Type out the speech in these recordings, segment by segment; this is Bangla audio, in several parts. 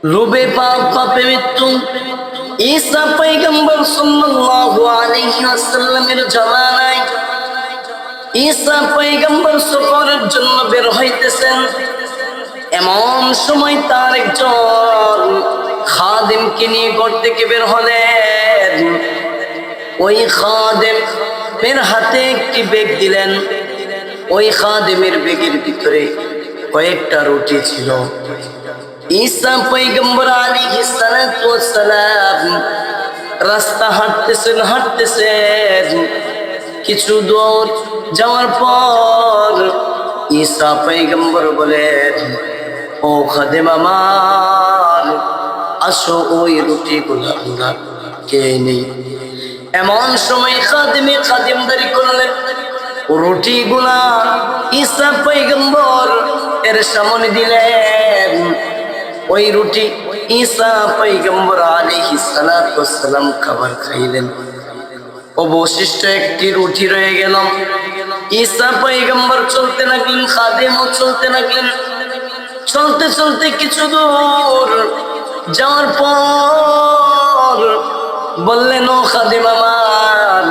রূপে পাপ পাপে মৃত্যু ঈসা পয়গম্বর সাল্লাল্লাহু আলাইহি ওয়াসাল্লামের জামানায় ঈসা পয়গম্বর সফরের জন্য বের হইতেছেন। এমন সময় তার একজন খাদেমকে নিয়ে ঘর থেকে বের হলেন। ওই খাদেমের হাতে একটি ব্যাগ দিলেন। ওই খাদেমের ব্যাগের ভিতরে কয়েকটা রুটি ছিল। ঈসা পয়গম্বর আলাইহিস সালাতু ওয়াস সালাম রাস্তা হাঁটতেছেন। কিছু দূর যাওয়ার পর ঈসা পয়গম্বর বলেন, ও খাদেম আমার, আসো ওই রুটিগুলো আমরা খেয়ে নেই। এমন সময় খাদেমদারি করলেন। রুটিগুলা ঈসা পয়গম্বর এর সামনে দিলেন। ওই রুটি ঈসা পয়গম্বর আলাইহিস সালাতু ওয়াস সালাম খাবার খাইলেন। অবশিষ্ট একটি রুটি রয়ে গেল। ঈসা পয়গম্বর চলতে লাগলেন, খাদেমও চলতে লাগলেন। চলতে চলতে কিছু দূর যাওয়ার পর বললেন, ও খাদেম আমার,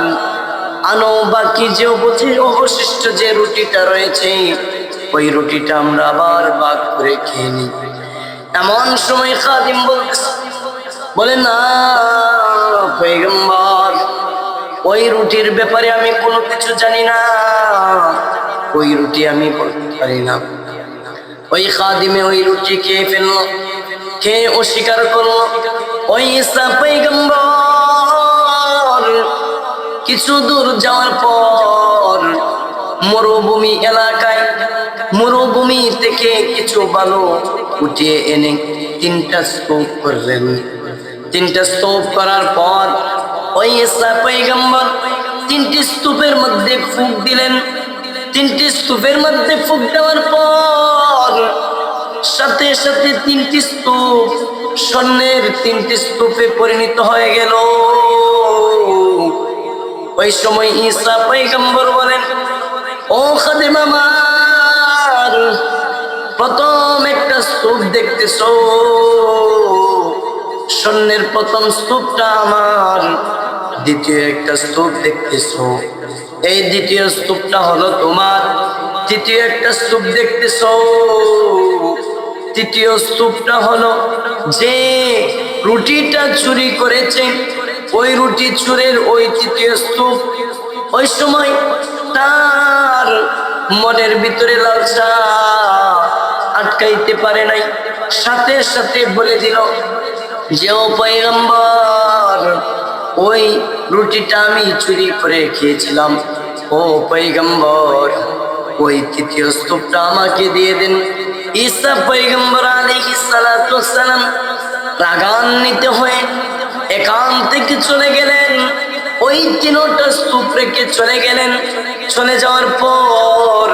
আনো বাকি যে অবশিষ্ট যে রুটিটা রয়েছে, ওই রুটিটা আমরা আবার ভাগ করে খেয়ে নিই। এমন সময় খাদিম বলে, না পয়গম্বর, ওই রুটির ব্যাপারে আমি কোনো কিছু জানি না, ওই রুটি আমি বলতে পারি না। ওই খাদিমে ওই রুটি খেয়ে ফেললো, খেয়ে অস্বীকার করলো। ওই ঈসা পয়গম্বর কিছু দূর যাওয়ার পর মরুভূমি এলাকায়, মরুভূমি থেকে কিছু বালু উঠিয়ে এনে তিনটা স্তূপ করলেন। তিনটা স্তূপ করার পর ওই ঈসা পয়গম্বর তিনটি স্তূপের মধ্যে ফুঁক দিলেন। তিনটি স্তূপের মধ্যে ফুঁক দেওয়ার পর সাথে সাথে তিনটি স্তূপ স্বর্ণের তিনটি স্তূপে পরিণত হয়ে গেল। ওই সময় ঈসা পয়গম্বর বলেন, ও খাদেম আমার, প্রথম একটা স্তূপ দেখতেছো, স্বর্ণের প্রথম স্তূপটা আমার। দ্বিতীয় একটা স্তূপ দেখতেছো, এই দ্বিতীয় স্তূপটা হলো তোমার। তৃতীয় একটা স্তূপ দেখতেছো, তৃতীয় স্তূপটা হলো যে রুটিটা চুরি করেছে, ওই রুটি চুরের ওই তৃতীয় স্তূপ। ওই সময় তার মনের ভিতরে লালসা আটকাইতে পারে নাই, সাথে সাথে বলে দিল যে, ও পয়গম্বর, ওই রুটিটা আমি চুরি করে খেয়েছিলাম। ও পয়গম্বর, ওই তৃতীয় স্তূপটা আমাকে দিয়ে দেন। ঈসা পয়গম্বর আলাইহিস সালাতু ওয়াস সালাম রাগান্বিত হয়ে এখান থেকে চলে গেলেন। ওই তিনটা স্তূপ রেখে চলে গেলেন। চলে যাওয়ার পর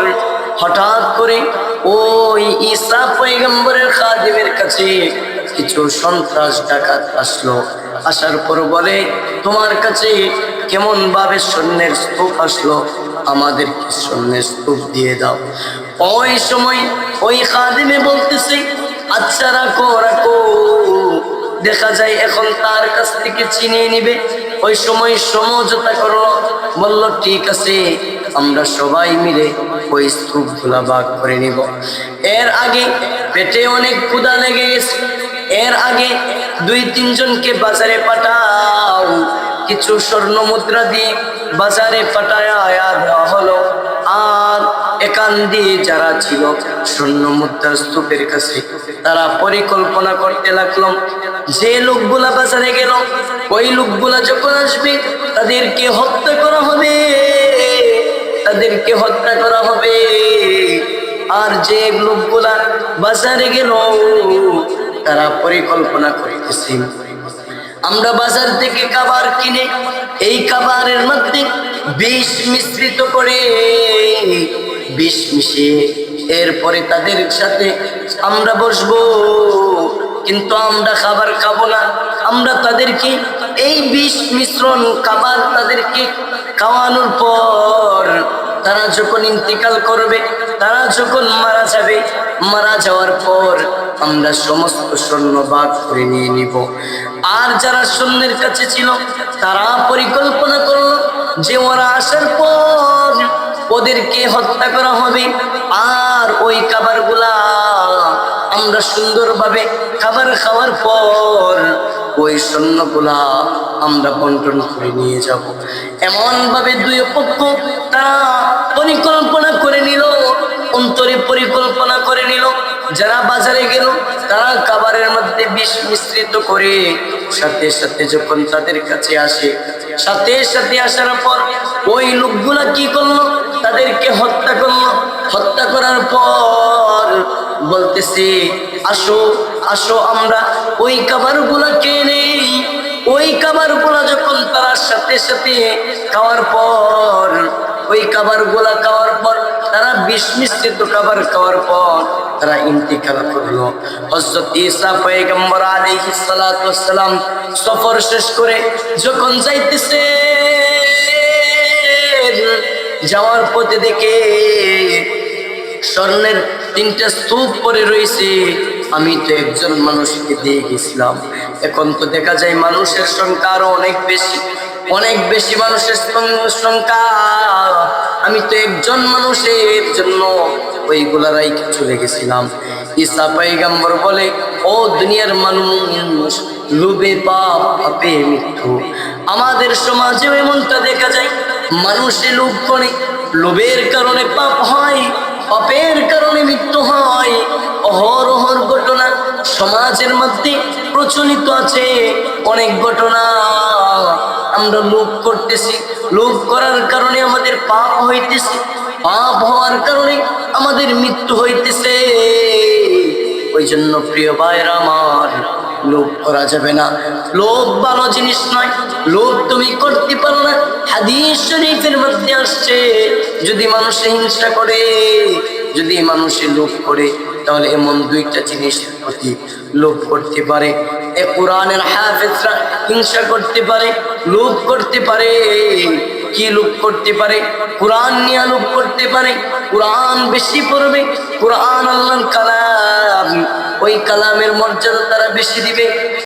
হঠাৎ করে ওই ঈসা পয়গম্বরের খাদিমের কাছে কিছু সন্ত্রাস ডাকাত আসলো। আসার পর বলে, তোমার কাছে কেমন ভাবে স্বর্ণের স্তূপ আসলো, আমাদের কি স্বর্ণের স্তূপ দিয়ে দাও। ওই সময় ওই খাদিমে বলতেছে, আচ্ছা রাখো রাখো, দেখা যায় এখন তার কাছ থেকে ছিনিয়ে নিবে। ওই সময় সমঝোতা করলো, বলল ঠিক আছে, আমরা সবাই মিলে ওই স্তূপগুলা ভাগ করে নিব। এর আগে পেটে অনেক ক্ষুধা লেগে গেছে। এর আগে 2-3 জনকে বাজারে পাঠাও, কিছু স্বর্ণ মুদ্রা দিয়ে বাজারে পাঠায় দেওয়া হলো। আর এখান দিয়ে যারা ছিল স্বর্ণ মুদ্রা স্তূপের কাছে, তারা পরিকল্পনা করতে লাগলো, যে লোকগুলা বাজারে গেল, ওই লোকগুলা যখন আসবে তাদেরকে হত্যা করা হবে, তাদেরকে হত্যা করা হবে। আর যে লোকগুলা বাজারে গেল, তারা পরিকল্পনা করতেছে, আমরা বাজার থেকে খাবার কিনে এই খাবারের মধ্যে বিষ মিশ্রিত করে, বিষ মিশিয়ে এরপরে তাদের সাথে আমরা বসবো, কিন্তু আমরা খাবার খাবো না। আমরা তাদেরকে এই বিষ মিশ্রণ খাবার তাদেরকে খাওয়ানোর পর তারা যখন ইন্তিকাল করবে, তারা যখন মারা যাবে, মারা যাওয়ার পর আমরা সমস্ত স্বর্ণ ভাগ করে নিয়ে নিব। আর যারা স্বর্ণের কাছে ছিল তারা পরিকল্পনা করলো যে ওরা আসার পর ওদেরকে হত্যা করা হবে, আর ওই খাবারগুলা আমরা সুন্দরভাবে খাবার খাওয়ার পর ওই স্বর্ণগুলা আমরা বন্টন করে নিয়ে যাব। এমন ভাবে দুই পক্ষ তারা পরিকল্পনা করে নিল, অন্তরে পরিকল্পনা করে নিল। যারা বাজারে গেল তারা খাবারের মধ্যে বিষ মিশ্রিত করে সাথে সাথে যখন তাদের কাছে আসে, সাথে সাথে আসার পর ওই লোকগুলা কি করলো, তাদেরকে হত্যা করলো। হত্যা করার পর বলতেছে আসো আসো আমরা ওই খাবারগুলা খেয়ে নেই। ওই খাবারগুলা যখন তারা সাথে সাথে খাওয়ার পর, ওই খাবারগুলা খাওয়ার পর তারা বিষ মিশ্রিত খাবার খাওয়ার পর তারা ইন্তিকাল করলো। হযরত ঈসা পয়গম্বর আলাইহিস সালাতু ওয়াস সালাম সফর শেষ করে যখন যাইতেছে, যাওয়ার পথে দেখে স্বর্ণের 3টা স্তূপ পরে রয়েছে। আমি তো একজন মানুষকে দিয়ে গেছিলাম, এখন তো দেখা যায় মানুষের সংখ্যা আরো অনেক বেশি, অনেক বেশি মানুষের সংখ্যা। আমি তো একজন মানুষের জন্য ওইগুলা রাইখে চলে গেছিলাম। ঈসা পয়গম্বর বলে, ও দুনিয়ার মানুষ, লোভে পাপ, পাপে মৃত্যু। আমাদের সমাজে এমনটা দেখা যায়, মানুষে লোভ করে, লোভের কারণে পাপ হয়, পাপের কারণে মৃত্যু হয়। অহরহর ঘটনা সমাজের মধ্যে প্রচলিত আছে, অনেক ঘটনা। আমরা লোভ করতেছি, লোভ করার কারণে আমাদের পাপ হইতেছে, পাপ হওয়ার কারণে আমাদের মৃত্যু হইতেছে। ওই জন্য প্রিয় ভাইরা আমার, লোভ করা যাবে না। লোভ ভালো জিনিস নয়, লোভ তুমি করতে পারো না। হাদিস শরীফের মধ্যে আসছে, যদি মানুষে হিংসা করে, যদি মানুষে লোভ করে, তাহলে এমন 2টা জিনিসের প্রতি লোভ করতে পারে। কোরআনের হাফেজরা হিংসা করতে পারে, লোভ করতে পারে। কি লোভ করতে পারে? কোরআন নিয়ে লোভ করতে পারে, কোরআন বেশি পড়বে, কোরআন আল্লাহর কালাম, ওই কালামের মর্যাদা তারা বেশি দিবে।